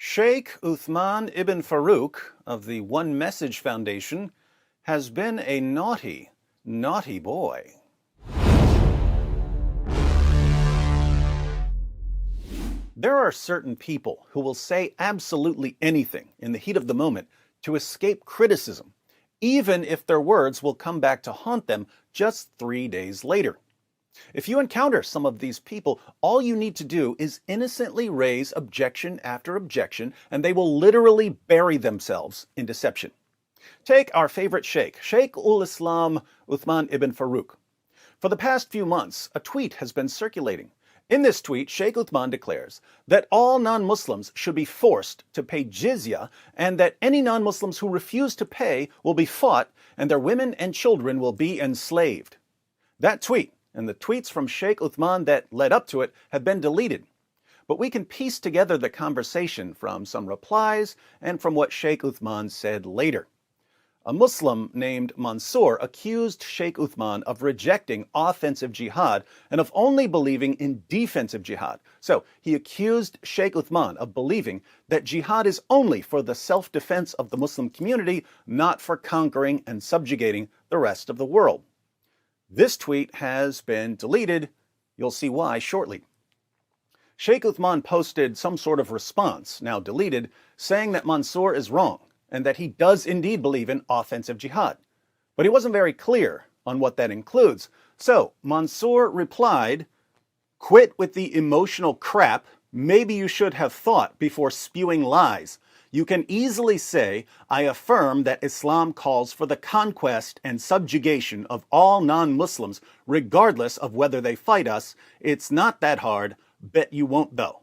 Shaykh Uthman ibn Farouk of the One Message Foundation has been a naughty, naughty boy. There are certain people who will say absolutely anything in the heat of the moment to escape criticism, even if their words will come back to haunt them just 3 days later. If you encounter some of these people, all you need to do is innocently raise objection after objection, and they will literally bury themselves in deception. Take our favorite sheikh, Shaykh Uthman ibn Farouk. For the past few months, a tweet has been circulating. In this tweet, Shaykh Uthman declares that all non-Muslims should be forced to pay jizya, and that any non-Muslims who refuse to pay will be fought, and their women and children will be enslaved. That tweet, and the tweets from Shaykh Uthman that led up to it, have been deleted. But we can piece together the conversation from some replies and from what Shaykh Uthman said later. A Muslim named Mansour accused Shaykh Uthman of rejecting offensive jihad and of only believing in defensive jihad. So he accused Shaykh Uthman of believing that jihad is only for the self-defense of the Muslim community, not for conquering and subjugating the rest of the world. This tweet has been deleted. You'll see why shortly. Shaykh Uthman posted some sort of response, now deleted, saying that Mansour is wrong and that he does indeed believe in offensive jihad. But he wasn't very clear on what that includes. So Mansour replied, "Quit with the emotional crap. Maybe you should have thought before spewing lies. You can easily say, I affirm that Islam calls for the conquest and subjugation of all non-Muslims, regardless of whether they fight us. It's not that hard. Bet you won't though."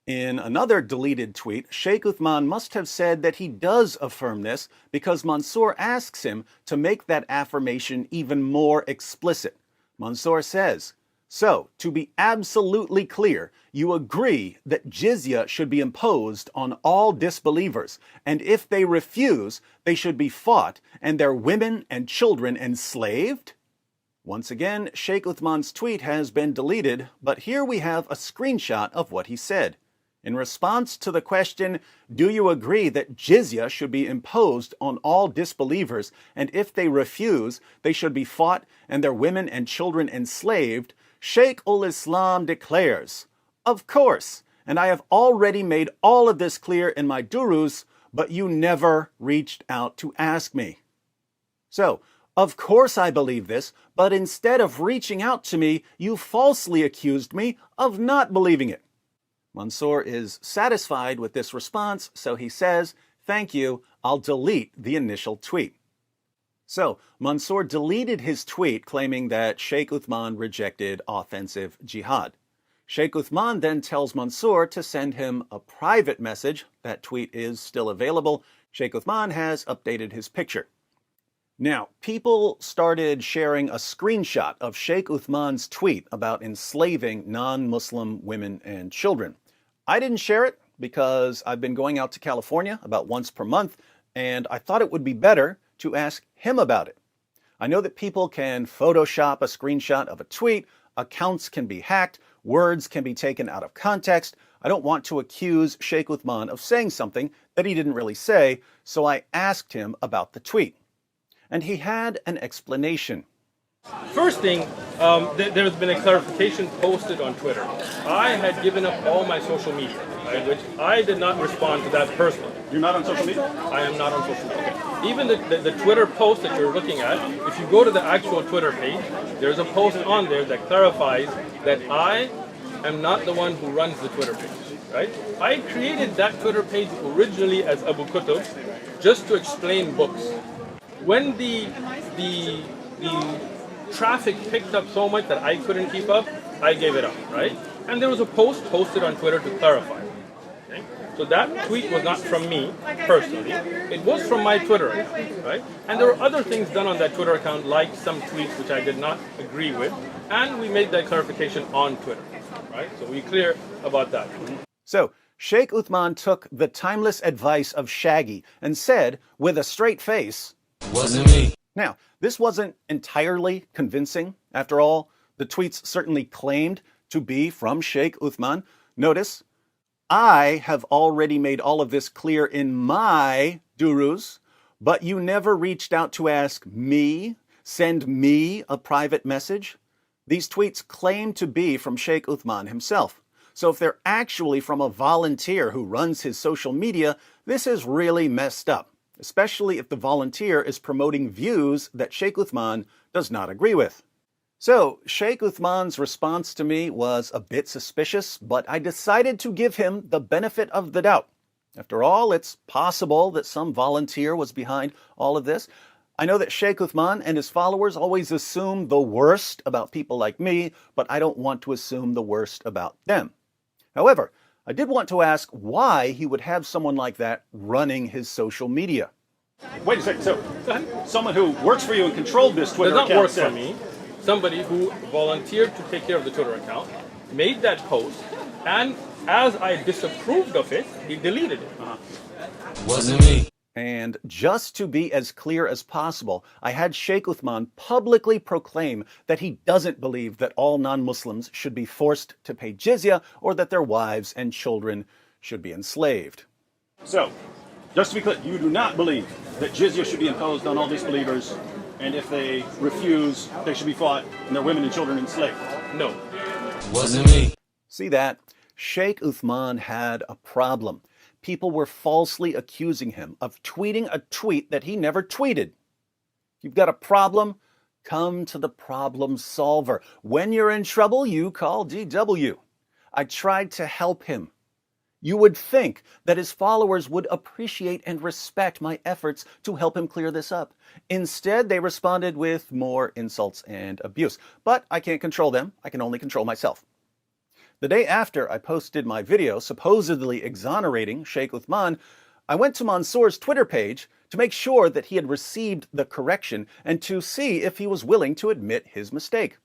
In another deleted tweet, Shaykh Uthman must have said that he does affirm this because Mansour asks him to make that affirmation even more explicit. Mansour says, "So, to be absolutely clear, you agree that jizya should be imposed on all disbelievers, and if they refuse, they should be fought and their women and children enslaved?" Once again, Shaykh Uthman's tweet has been deleted, but here we have a screenshot of what he said. In response to the question, "Do you agree that jizya should be imposed on all disbelievers, and if they refuse, they should be fought and their women and children enslaved?" Shaykh ul-Islam declares, "Of course, and I have already made all of this clear in my durus, but you never reached out to ask me." So, of course I believe this, but instead of reaching out to me, you falsely accused me of not believing it. Mansour is satisfied with this response, so he says, "Thank you, I'll delete the initial tweet." So, Mansour deleted his tweet claiming that Shaykh Uthman rejected offensive jihad. Shaykh Uthman then tells Mansour to send him a private message. That tweet is still available. Shaykh Uthman has updated his picture. Now, people started sharing a screenshot of Shaykh Uthman's tweet about enslaving non-Muslim women and children. I didn't share it because I've been going out to California about once per month, and I thought it would be better to ask him about it. I know that people can Photoshop a screenshot of a tweet, accounts can be hacked, words can be taken out of context. I don't want to accuse Shaykh Uthman of saying something that he didn't really say, so I asked him about the tweet. And he had an explanation. First thing, there's been a clarification posted on Twitter. I had given up all my social media, right, which I did not respond to that personally. You're not on social media? I am not on social media. Okay. Even the Twitter post that you're looking at, if you go to the actual Twitter page, there's a post on there that clarifies that I am not the one who runs the Twitter page, right? I created that Twitter page originally as Abu Kutub just to explain books. When the traffic picked up so much that I couldn't keep up, I gave it up, right? And there was a post posted on Twitter to clarify. Okay? So that tweet was not from me personally. It was from my Twitter account, right? And there were other things done on that Twitter account, like some tweets which I did not agree with, and we made that clarification on Twitter, right? So we're clear about that. So, Shaykh Uthman took the timeless advice of Shaggy and said, with a straight face, "Wasn't me." Now, this wasn't entirely convincing. After all, the tweets certainly claimed to be from Shaykh Uthman. Notice, I have already made all of this clear in my durus, but you never reached out to ask me, send me a private message. These tweets claim to be from Shaykh Uthman himself. So if they're actually from a volunteer who runs his social media, this is really messed up, especially if the volunteer is promoting views that Shaykh Uthman does not agree with. So, Shaykh Uthman's response to me was a bit suspicious, but I decided to give him the benefit of the doubt. After all, it's possible that some volunteer was behind all of this. I know that Shaykh Uthman and his followers always assume the worst about people like me, but I don't want to assume the worst about them. However, I did want to ask why he would have someone like that running his social media. Wait a second. So, someone who works for you and controlled this Twitter Does not account work for me. Somebody who volunteered to take care of the Twitter account made that post, and as I disapproved of it, he deleted it. Wasn't me. And just to be as clear as possible, I had Shaykh Uthman publicly proclaim that he doesn't believe that all non-Muslims should be forced to pay jizya or that their wives and children should be enslaved. So, just to be clear, you do not believe that jizya should be imposed on all disbelievers, and if they refuse, they should be fought and their women and children enslaved? No. Wasn't me. See that? Shaykh Uthman had a problem. People were falsely accusing him of tweeting a tweet that he never tweeted. You've got a problem? Come to the problem solver. When you're in trouble, you call DW. I tried to help him. You would think that his followers would appreciate and respect my efforts to help him clear this up. Instead, they responded with more insults and abuse. But I can't control them. I can only control myself. The day after I posted my video supposedly exonerating Shaykh Uthman, I went to Mansour's Twitter page to make sure that he had received the correction and to see if he was willing to admit his mistake.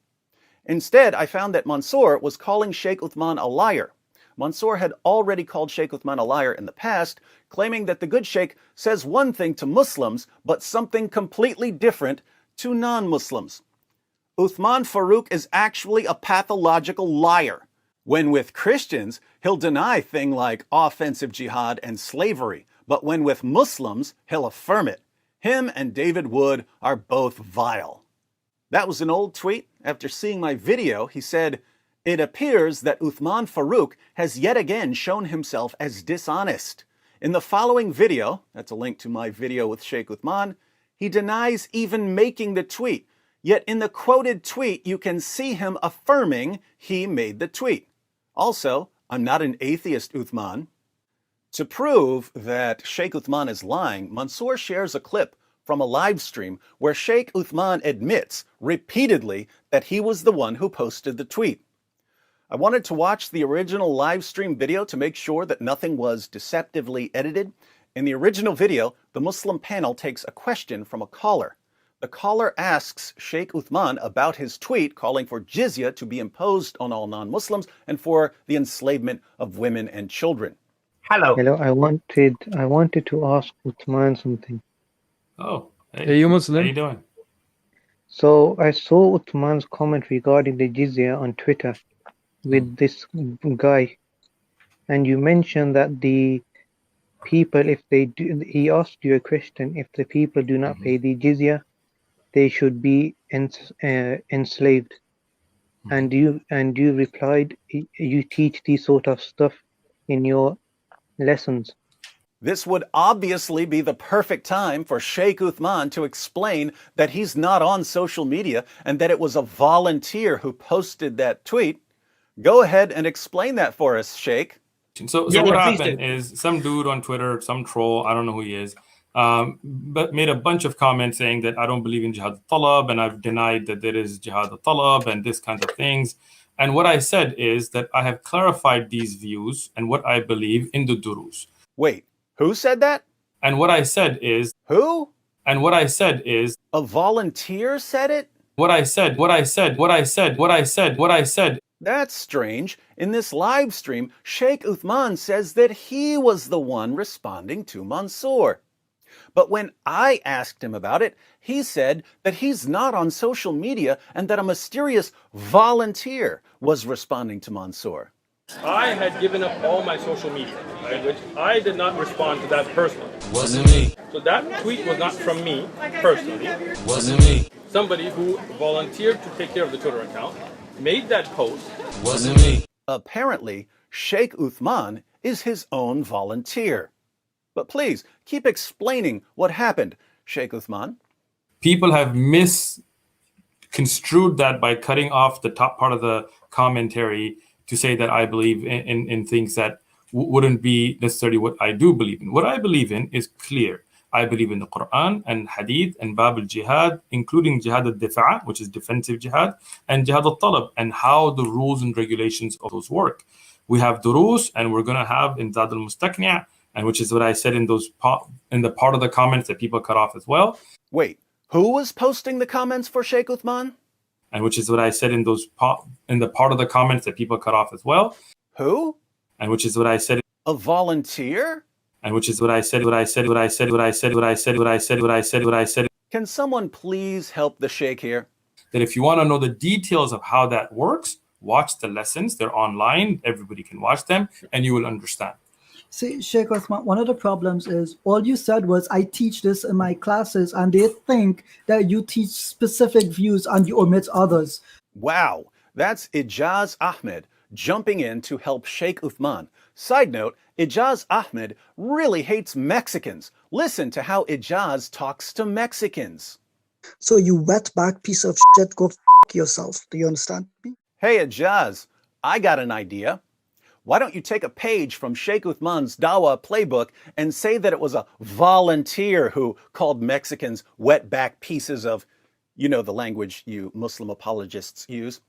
Instead, I found that Mansour was calling Shaykh Uthman a liar. Mansour had already called Shaykh Uthman a liar in the past, claiming that the good Shaykh says one thing to Muslims, but something completely different to non-Muslims. Uthman Farooq is actually a pathological liar. When with Christians, he'll deny things like offensive jihad and slavery, but when with Muslims, he'll affirm it. Him and David Wood are both vile. That was an old tweet. After seeing my video, he said, "It appears that Uthman Farooq has yet again shown himself as dishonest. In the following video," that's a link to my video with Shaykh Uthman, "he denies even making the tweet. Yet in the quoted tweet, you can see him affirming he made the tweet. Also, I'm not an atheist, Uthman." To prove that Shaykh Uthman is lying, Mansour shares a clip from a live stream where Shaykh Uthman admits repeatedly that he was the one who posted the tweet. I wanted to watch the original live stream video to make sure that nothing was deceptively edited. In the original video, the Muslim panel takes a question from a caller. The caller asks Shaykh Uthman about his tweet calling for jizya to be imposed on all non-Muslims and for the enslavement of women and children. Hello. Hello, I wanted to ask Uthman something. Oh, Hey, you how Muslim? you doing? So I saw Uthman's comment regarding the jizya on Twitter with this guy, and you mentioned that the people, if they do, he asked you a question, if the people do not pay the jizya, they should be enslaved. And you replied, you teach these sort of stuff in your lessons. This would obviously be the perfect time for Shaykh Uthman to explain that he's not on social media and that it was a volunteer who posted that tweet. Go ahead and explain that for us, Shaykh. So Yeah, what please happened do. is some dude on Twitter, some troll, I don't know who he is, but made a bunch of comments saying that I don't believe in jihad al-talab and I've denied that there is jihad al-talab and this kind of things. And what I said is that I have clarified these views and what I believe in the durus. Wait, who said that? And what I said is, Who? and what I said is, A volunteer said it? what I said. That's strange. In this live stream, Shaykh Uthman says that he was the one responding to Mansour. But when I asked him about it, he said that he's not on social media and that a mysterious volunteer was responding to Mansour. I had given up all my social media, right, which I did not respond to that personally. Wasn't me. So that tweet was not from me personally. Wasn't me. Somebody who volunteered to take care of the Twitter account made that post. Wasn't me. Apparently, Shaykh Uthman is his own volunteer. But please, keep explaining what happened, Shaykh Uthman. People have misconstrued that by cutting off the top part of the commentary to say that I believe in things that wouldn't be necessarily what I do believe in. What I believe in is clear. I believe in the Quran and Hadith and Bab al-Jihad, including Jihad al-Difa', which is defensive jihad, and Jihad al-Talab, and how the rules and regulations of those work. We have durus, and we're going to have in Zad al-Mustaqni', and which is what I said in the part of the comments that people cut off as well. Wait, who was posting the comments for Shaykh Uthman? And which is what I said in the part of the comments that people cut off as well. Who? And which is what I said. A volunteer? And which is what I said. Can someone please help the Shaykh here? That if you want to know the details of how that works, watch the lessons. They're online. Everybody can watch them, and you will understand. See, Shaykh Uthman, one of the problems is all you said was, I teach this in my classes, and they think that you teach specific views and you omit others. Wow, that's Ijaz Ahmed jumping in to help Shaykh Uthman. Side note, Ijaz Ahmed really hates Mexicans. Listen to how Ijaz talks to Mexicans. So you wetback piece of shit, go f yourself. Do you understand me? Hey Ijaz, I got an idea. Why don't you take a page from Shaykh Uthman's Dawah playbook and say that it was a volunteer who called Mexicans wetback pieces of, you know, the language you Muslim apologists use.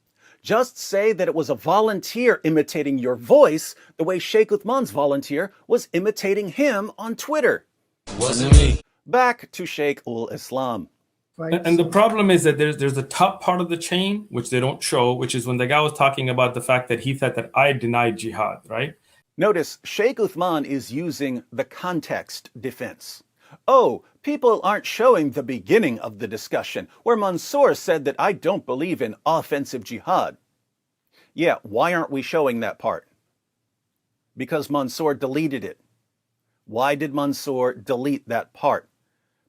Just say that it was a volunteer imitating your voice the way Shaykh Uthman's volunteer was imitating him on Twitter. Wasn't me. Back to Shaykh ul-Islam. Right? And the problem is that there's the top part of the chain, which they don't show, which is when the guy was talking about the fact that he thought that I denied jihad, right? Notice Shaykh Uthman is using the context defense. Oh, people aren't showing the beginning of the discussion where Mansour said that I don't believe in offensive jihad. Yeah, why aren't we showing that part? Because Mansour deleted it. Why did Mansour delete that part?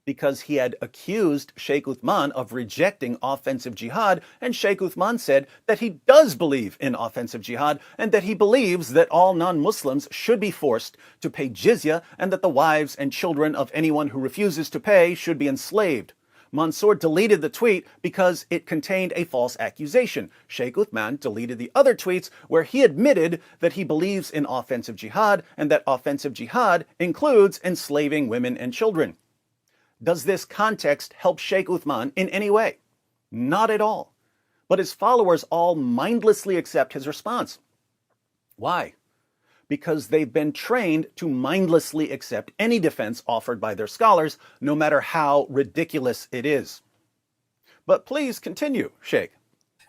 Because he had accused Shaykh Uthman of rejecting offensive jihad, and Shaykh Uthman said that he does believe in offensive jihad and that he believes that all non-Muslims should be forced to pay jizya and that the wives and children of anyone who refuses to pay should be enslaved. Mansour deleted the tweet because it contained a false accusation. Shaykh Uthman deleted the other tweets where he admitted that he believes in offensive jihad and that offensive jihad includes enslaving women and children. Does this context help Shaykh Uthman in any way? Not at all. But his followers all mindlessly accept his response. Why? Because they've been trained to mindlessly accept any defense offered by their scholars, no matter how ridiculous it is. But please continue, Shaykh.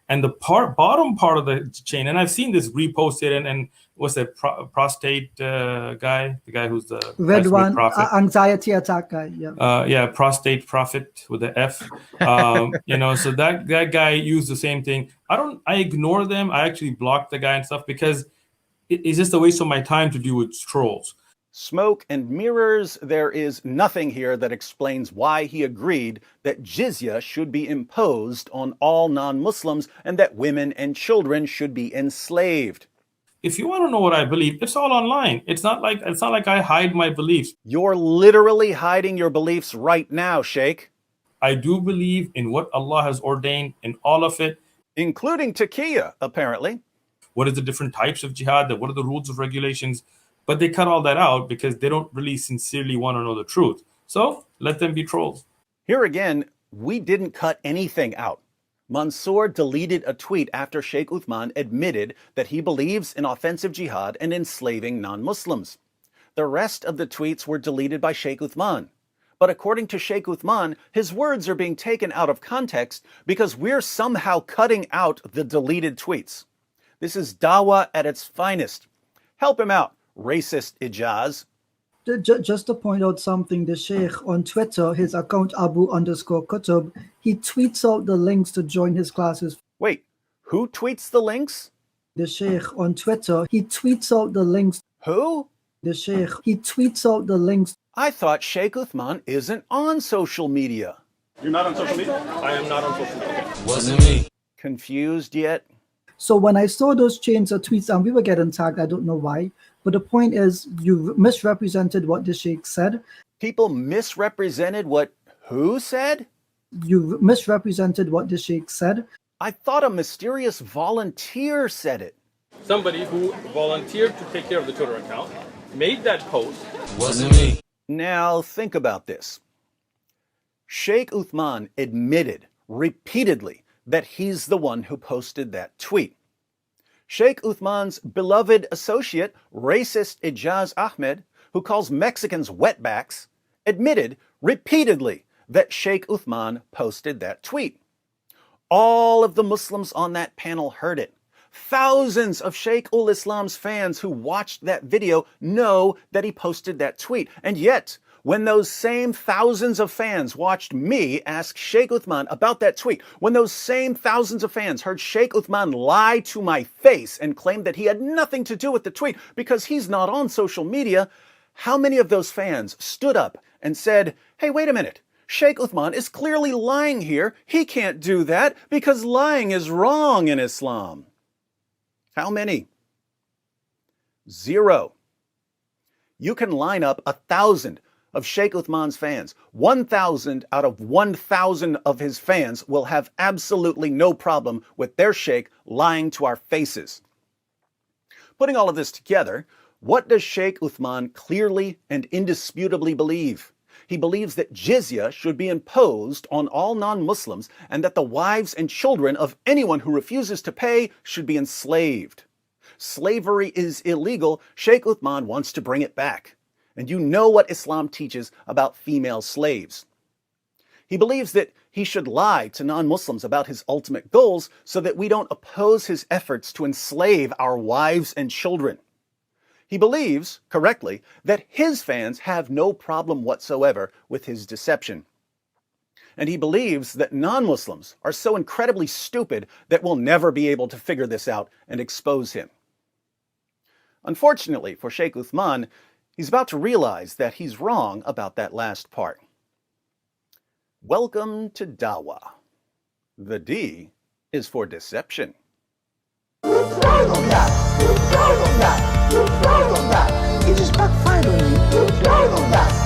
And the bottom part of the chain, and I've seen this reposted, and what's that prostate guy, the guy who's the Red one, prophet. anxiety attack guy. Yeah. Prostate prophet with the F. So that guy used the same thing. I ignore them. I actually block the guy and stuff because it's just a waste of my time to deal with trolls. Smoke and mirrors, there is nothing here that explains why he agreed that jizya should be imposed on all non-Muslims and that women and children should be enslaved. If you want to know what I believe, it's all online. It's not like I hide my beliefs. You're literally hiding your beliefs right now, Shaykh. I do believe in what Allah has ordained in all of it. Including taqiyya, apparently. What is the different types of jihad? What are the rules of regulations? But they cut all that out because they don't really sincerely want to know the truth. So let them be trolls. Here again, we didn't cut anything out. Mansour deleted a tweet after Shaykh Uthman admitted that he believes in offensive jihad and enslaving non-Muslims. The rest of the tweets were deleted by Shaykh Uthman. But according to Shaykh Uthman, his words are being taken out of context because we're somehow cutting out the deleted tweets. This is dawah at its finest. Help him out, racist Ijaz. Just to point out something, the Sheikh on Twitter, his account Abu_Kutub, he tweets out the links to join his classes. Wait, who tweets the links? The Shaykh on Twitter, he tweets out the links. Who? The Shaykh, he tweets out the links. I thought Shaykh Uthman isn't on social media. You're not on social media? I am not on social media. Wasn't me. Confused yet? So when I saw those chains of tweets, and we were getting tagged, I don't know why, but the point is you misrepresented what the Shaykh said. People misrepresented what who said? You misrepresented what the Shaykh said. I thought a mysterious volunteer said it. Somebody who volunteered to take care of the Twitter account made that post. Wasn't me. Now think about this. Shaykh Uthman admitted repeatedly that he's the one who posted that tweet. Shaykh Uthman's beloved associate, racist Ijaz Ahmed, who calls Mexicans wetbacks, admitted repeatedly that Shaykh Uthman posted that tweet. All of the Muslims on that panel heard it. Thousands of Shaykh ul Islam's fans who watched that video know that he posted that tweet. And yet, when those same thousands of fans watched me ask Shaykh Uthman about that tweet, when those same thousands of fans heard Shaykh Uthman lie to my face and claim that he had nothing to do with the tweet because he's not on social media, how many of those fans stood up and said, hey, wait a minute, Shaykh Uthman is clearly lying here. He can't do that because lying is wrong in Islam. How many? 0. You can line up 1,000 of Shaykh Uthman's fans. 1,000 out of 1,000 of his fans will have absolutely no problem with their Shaykh lying to our faces. Putting all of this together, what does Shaykh Uthman clearly and indisputably believe? He believes that jizya should be imposed on all non-Muslims and that the wives and children of anyone who refuses to pay should be enslaved. Slavery is illegal. Shaykh Uthman wants to bring it back. And you know what Islam teaches about female slaves. He believes that he should lie to non-Muslims about his ultimate goals so that we don't oppose his efforts to enslave our wives and children. He believes, correctly, that his fans have no problem whatsoever with his deception. And he believes that non-Muslims are so incredibly stupid that we'll never be able to figure this out and expose him. Unfortunately for Shaykh Uthman, he's about to realize that he's wrong about that last part. Welcome to Dawah. The D is for deception. It just backfired on me.